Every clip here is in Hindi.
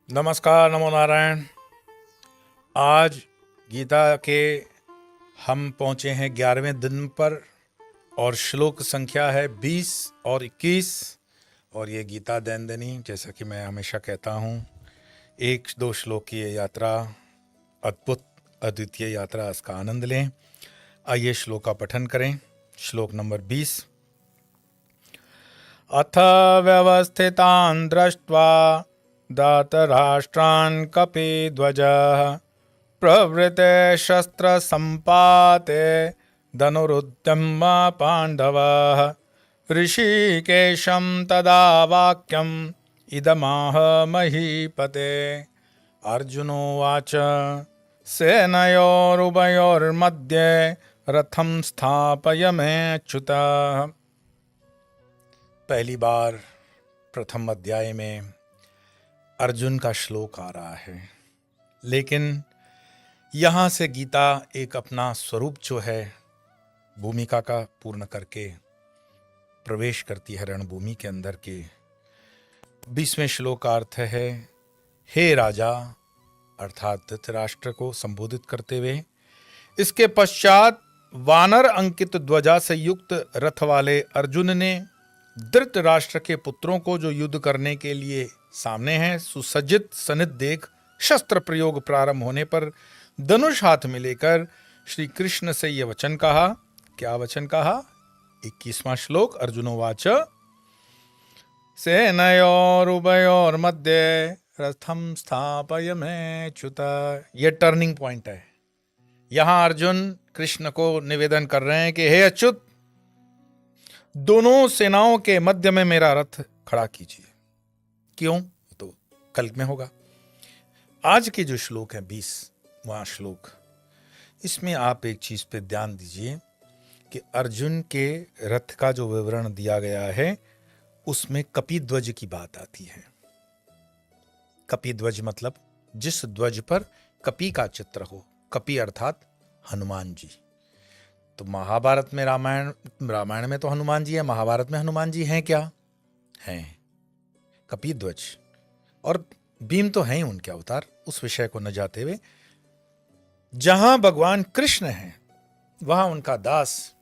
नमस्कार, नमो नारायण। आज गीता के हम पहुंचे हैं 11वें दिन पर और श्लोक संख्या है 20 और 21। और ये गीता दैनंदिनी, जैसा कि मैं हमेशा कहता हूँ, एक दो श्लोक की ये यात्रा अद्भुत अद्वितीय यात्रा, इसका आनंद लें। आइए श्लोक का पठन करें। श्लोक नंबर 20। अथ व्यवस्थितान् दृष्ट्वा धातराष्ट्रान् कपिध्वजः प्रवृते शस्त्रसम्पाते धनुरुद्यम्य पाण्डवाः ऋषिकेशं तदा वाक्यम् इदमाह महीपते। अर्जुनोवाच सेनयोरुभयोर्मध्ये रथं स्थापयमेच्युत। पहली बार प्रथम अध्याय में अर्जुन का श्लोक आ रहा है, लेकिन यहाँ से गीता एक अपना स्वरूप जो है भूमिका का पूर्ण करके प्रवेश करती है रणभूमि के अंदर के। 20वें श्लोक का अर्थ है, हे राजा, अर्थात धृतराष्ट्र को संबोधित करते हुए। इसके पश्चात वानर अंकित ध्वजा से युक्त रथ वाले अर्जुन ने धृतराष्ट्र के पुत्रों को, जो युद्ध करने के लिए सामने हैं, सुसज्जित सन्निध देख शस्त्र प्रयोग प्रारंभ होने पर धनुष हाथ में लेकर श्री कृष्ण से यह वचन कहा। क्या वचन कहा? 21वां श्लोक। अर्जुनोवाच सेनयोरुभयोर्मध्ये रथं स्थापयमेच्युत। यह टर्निंग पॉइंट है। यहां अर्जुन कृष्ण को निवेदन कर रहे हैं कि हे अच्युत, दोनों सेनाओं के मध्य में मेरा रथ खड़ा कीजिए। क्यों? तो कल में होगा। आज के जो श्लोक है 20वां श्लोक, इसमें आप एक चीज पे ध्यान दीजिए कि अर्जुन के रथ का जो विवरण दिया गया है उसमें कपिध्वज की बात आती है। कपिध्वज मतलब जिस ध्वज पर कपि का चित्र हो। कपि अर्थात हनुमान जी। तो महाभारत में रामायण में तो हनुमान जी है, महाभारत में हनुमान जी हैं क्या? हैं। कपिध्वज और भीम तो हैं ही उनके अवतार। उस विषय को न जाते हुए, जहां भगवान कृष्ण हैं वहां उनका दास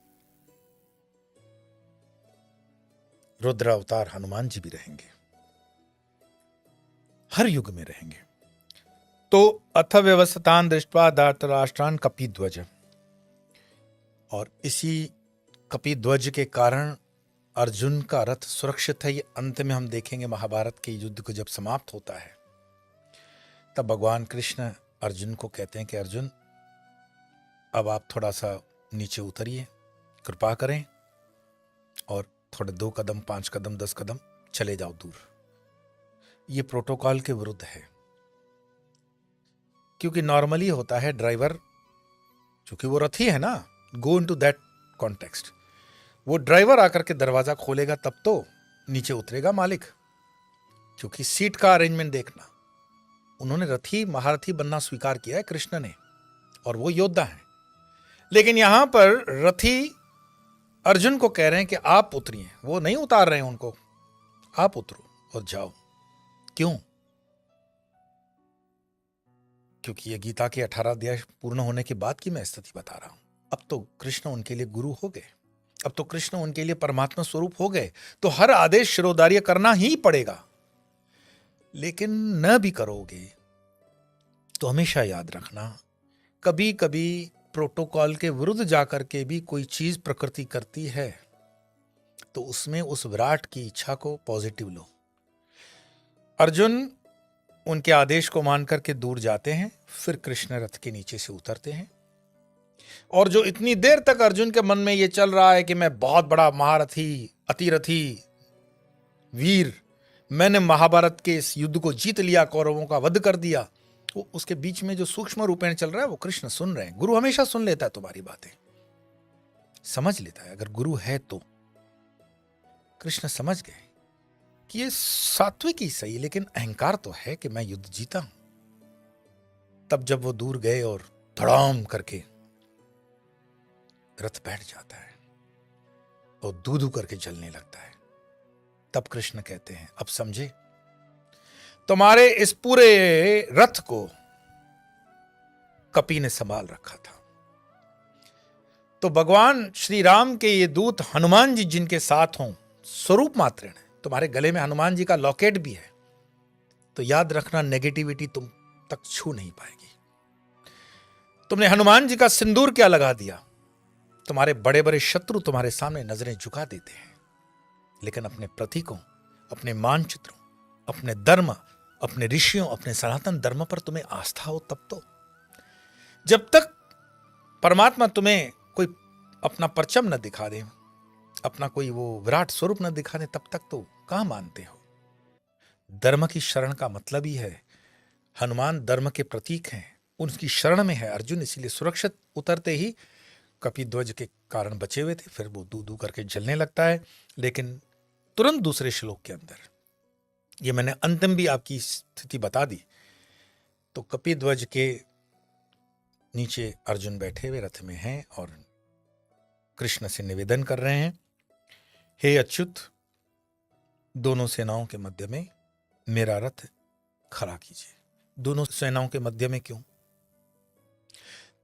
रुद्र अवतार हनुमान जी भी रहेंगे, हर युग में रहेंगे। तो अथ व्यवस्थितान् दृष्ट्वा धार्तराष्ट्रान् कपिध्वज, और इसी कपिध्वज के कारण अर्जुन का रथ सुरक्षित है। ये अंत में हम देखेंगे, महाभारत के युद्ध को जब समाप्त होता है तब भगवान कृष्ण अर्जुन को कहते हैं कि अर्जुन, अब आप थोड़ा सा नीचे उतरिए, कृपा करें, और थोड़े 2 कदम 5 कदम 10 कदम चले जाओ दूर। ये प्रोटोकॉल के विरुद्ध है, क्योंकि नॉर्मली होता है ड्राइवर, चूंकि वो रथी है ना, गो इनटू दैट कॉन्टेक्स्ट, वो ड्राइवर आकर के दरवाजा खोलेगा तब तो नीचे उतरेगा मालिक, क्योंकि सीट का अरेंजमेंट देखना। उन्होंने रथी महारथी बनना स्वीकार किया है कृष्ण ने, और वो योद्धा है। लेकिन यहां पर रथी अर्जुन को कह रहे हैं कि आप उतरिए। वो नहीं उतार रहे हैं उनको, आप उतरो और जाओ। क्यों? क्योंकि ये गीता के 18 अध्याय पूर्ण होने के बाद की मैं स्थिति बता रहा हूं। अब तो कृष्ण उनके लिए गुरु हो गए, अब तो कृष्ण उनके लिए परमात्मा स्वरूप हो गए, तो हर आदेश शिरोधार्य करना ही पड़ेगा। लेकिन न भी करोगे तो हमेशा याद रखना, कभी कभी प्रोटोकॉल के विरुद्ध जाकर के भी कोई चीज प्रकृति करती है, तो उसमें उस विराट की इच्छा को पॉजिटिव लो। अर्जुन उनके आदेश को मान करके दूर जाते हैं, फिर कृष्ण रथ के नीचे से उतरते हैं। और जो इतनी देर तक अर्जुन के मन में यह चल रहा है कि मैं बहुत बड़ा महारथी, अतिरथी, वीर, मैंने महाभारत के इस युद्ध को जीत लिया, कौरवों का वध कर दिया, वो उसके बीच में जो सूक्ष्म रूपेण चल रहा है वो कृष्ण सुन रहे हैं। गुरु हमेशा सुन लेता है तुम्हारी बातें, समझ लेता है। अगर गुरु है तो कृष्ण समझ गए कि ये सात्विक ही सही, लेकिन अहंकार तो है कि मैं युद्ध जीता हूं। तब जब वो दूर गए और धड़ाम करके रथ बैठ जाता है और दूधू करके जलने लगता है, तब कृष्ण कहते हैं, अब समझे? तुम्हारे इस पूरे रथ को कपि ने संभाल रखा था। तो भगवान श्री राम के ये दूत हनुमान जी जिनके साथ हों, स्वरूप मात्र है, तुम्हारे गले में हनुमान जी का लॉकेट भी है, तो याद रखना नेगेटिविटी तुम तक छू नहीं पाएगी। तुमने हनुमान जी का सिंदूर क्या लगा दिया, तुम्हारे बड़े बड़े शत्रु तुम्हारे सामने नजरें झुका देते हैं, लेकिन अपने प्रतीकों, अपने मानचित्रों, अपने धर्म, अपने ऋषियों, अपने सनातन धर्म पर तुम्हें आस्था हो तब तो। जब तक परमात्मा तुम्हें कोई अपना परचम न दिखा दे, अपना कोई वो विराट स्वरूप न दिखा दे, तब तक तो कहां मानते हो। धर्म की शरण का मतलब ही है, हनुमान धर्म के प्रतीक हैं, उनकी शरण में है अर्जुन, इसीलिए सुरक्षित उतरते ही कपिध्वज के कारण बचे हुए थे। फिर वो दू दू करके जलने लगता है, लेकिन तुरंत दूसरे श्लोक के अंदर, ये मैंने अंतिम भी आपकी स्थिति बता दी, तो कपिध्वज के नीचे अर्जुन बैठे हुए रथ में हैं और कृष्ण से निवेदन कर रहे हैं, हे अच्युत, दोनों सेनाओं के मध्य में मेरा रथ खड़ा कीजिए। दोनों सेनाओं के मध्य में क्यों?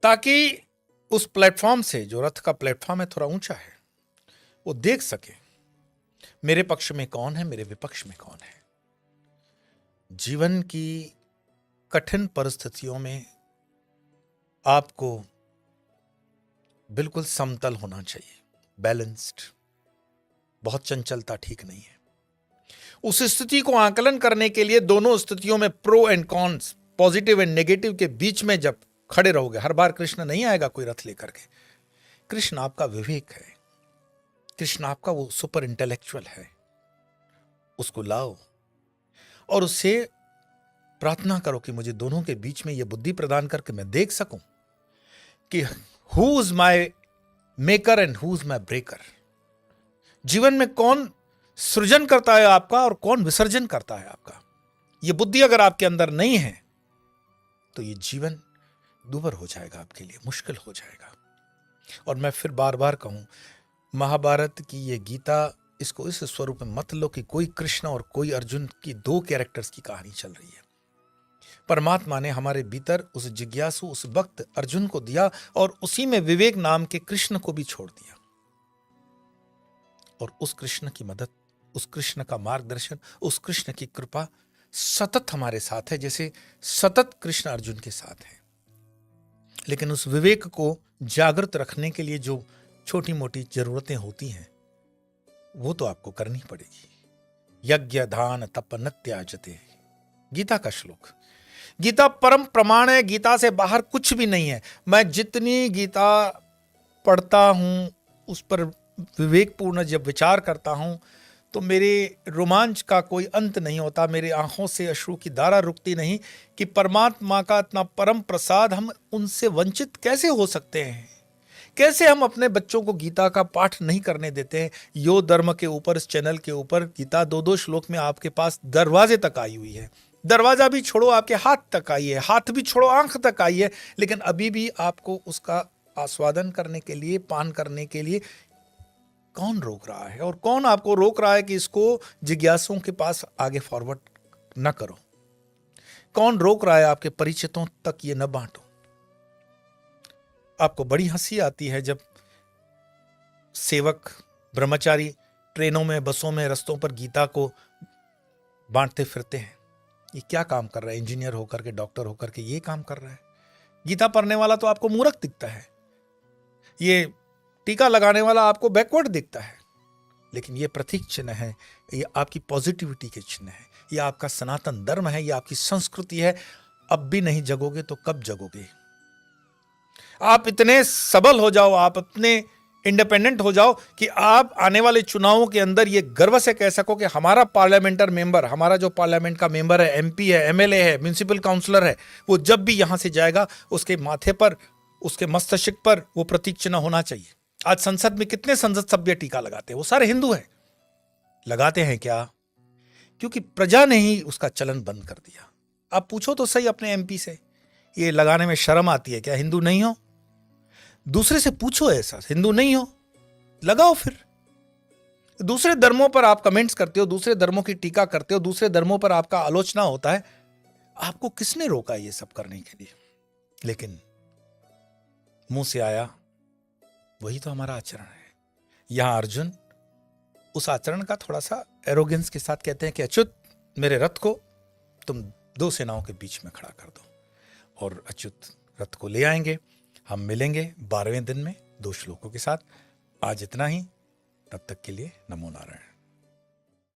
ताकि उस प्लेटफॉर्म से, जो रथ का प्लेटफॉर्म है थोड़ा ऊंचा है, वो देख सके मेरे पक्ष में कौन है, मेरे विपक्ष में कौन है। जीवन की कठिन परिस्थितियों में आपको बिल्कुल समतल होना चाहिए, बैलेंस्ड। बहुत चंचलता ठीक नहीं है। उस स्थिति को आकलन करने के लिए दोनों स्थितियों में pro and cons, positive and negative के बीच में जब खड़े रहोगे, हर बार कृष्ण नहीं आएगा कोई रथ लेकर के। कृष्ण आपका विवेक है, कृष्ण आपका वो सुपर इंटेलेक्चुअल है, उसको लाओ और उससे प्रार्थना करो कि मुझे दोनों के बीच में ये बुद्धि प्रदान करके मैं देख सकूं कि who is my maker and who is my breaker. जीवन में कौन सृजन करता है आपका और कौन विसर्जन करता है आपका। ये बुद्धि अगर आपके अंदर नहीं है तो ये जीवन दूभर हो जाएगा, आपके लिए मुश्किल हो जाएगा। और मैं फिर बार बार कहूं, महाभारत की ये गीता, इसको इस स्वरूप में मत लो कि कोई कृष्ण और कोई अर्जुन की दो कैरेक्टर्स की कहानी चल रही है। परमात्मा ने हमारे भीतर उस जिज्ञासु, उस वक्त अर्जुन को दिया और उसी में विवेक नाम के कृष्ण को भी छोड़ दिया। और उस कृष्ण की मदद, उस कृष्ण का मार्गदर्शन, उस कृष्ण की कृपा सतत हमारे साथ है, जैसे सतत कृष्ण अर्जुन के साथ है। लेकिन उस विवेक को जागृत रखने के लिए जो छोटी मोटी जरूरतें होती हैं वो तो आपको करनी पड़ेगी। यज्ञ दान तप न त्याजते, गीता का श्लोक। गीता परम प्रमाण है, गीता से बाहर कुछ भी नहीं है। मैं जितनी गीता पढ़ता हूं, उस पर विवेकपूर्ण जब विचार करता हूं, तो मेरे रोमांच का कोई अंत नहीं होता, मेरे आंखों से अश्रु की धारा रुकती नहीं कि परमात्मा का इतना परम प्रसाद हम उनसे वंचित कैसे हो सकते हैं। कैसे हम अपने बच्चों को गीता का पाठ नहीं करने देते हैं। यो धर्म के ऊपर, इस चैनल के ऊपर गीता 2-2 श्लोक में आपके पास दरवाजे तक आई हुई है। दरवाजा भी छोड़ो, आपके हाथ तक आई है, हाथ भी छोड़ो, आंख तक आई है, लेकिन अभी भी आपको उसका आस्वादन करने के लिए, पान करने के लिए कौन रोक रहा है? और कौन आपको रोक रहा है कि इसको जिज्ञासुओं के पास आगे फॉरवर्ड न करो? कौन रोक रहा है आपके परिचितों तक ये न बांटो? आपको बड़ी हंसी आती है जब सेवक, ब्रह्मचारी ट्रेनों में, बसों में, रस्तों पर गीता को बांटते फिरते हैं। ये क्या काम कर रहा है? इंजीनियर होकर के, डॉक्टर होकर के ये काम कर रहा है। गीता पढ़ने वाला तो आपको मूर्ख दिखता है, ये टीका लगाने वाला आपको बैकवर्ड दिखता है, लेकिन ये प्रतीक चिन्ह है, ये आपकी पॉजिटिविटी के चिन्ह है, ये आपका सनातन धर्म है, ये आपकी संस्कृति है। अब भी नहीं जगोगे तो कब जगोगे? आप इतने सबल हो जाओ, आप अपने इंडिपेंडेंट हो जाओ कि आप आने वाले चुनावों के अंदर ये गर्व से कह सको कि हमारा पार्लियामेंटर मेंबर, हमारा जो पार्लियामेंट का मेंबर है, एमपी है, एमएलए है, म्युनिसिपल काउंसलर है, वो जब भी यहां से जाएगा उसके माथे पर, उसके मस्तिष्क पर वो प्रतीक चिन्ह होना चाहिए। आज संसद में कितने संसद सभ्य टीका लगाते हैं? वो सारे हिंदू हैं। लगाते हैं क्या? क्योंकि प्रजा ने ही उसका चलन बंद कर दिया। आप पूछो तो सही अपने एमपी से, ये लगाने में शर्म आती है क्या? हिंदू नहीं हो? दूसरे से पूछो ऐसा, हिंदू नहीं हो, लगाओ फिर। दूसरे धर्मों पर आप कमेंट्स करते हो, दूसरे धर्मों की टीका करते हो, दूसरे धर्मों पर आपका आलोचना होता है, आपको किसने रोका ये सब करने के लिए? लेकिन मुंह से आया वही तो हमारा आचरण है। यहां अर्जुन उस आचरण का थोड़ा सा एरोगेंस के साथ कहते हैं कि अच्युत, मेरे रथ को तुम दो सेनाओं के बीच में खड़ा कर दो। और अच्युत रथ को ले आएंगे। हम मिलेंगे 12वें दिन में 2 श्लोकों के साथ। आज इतना ही। तब तक के लिए नमो नारायण।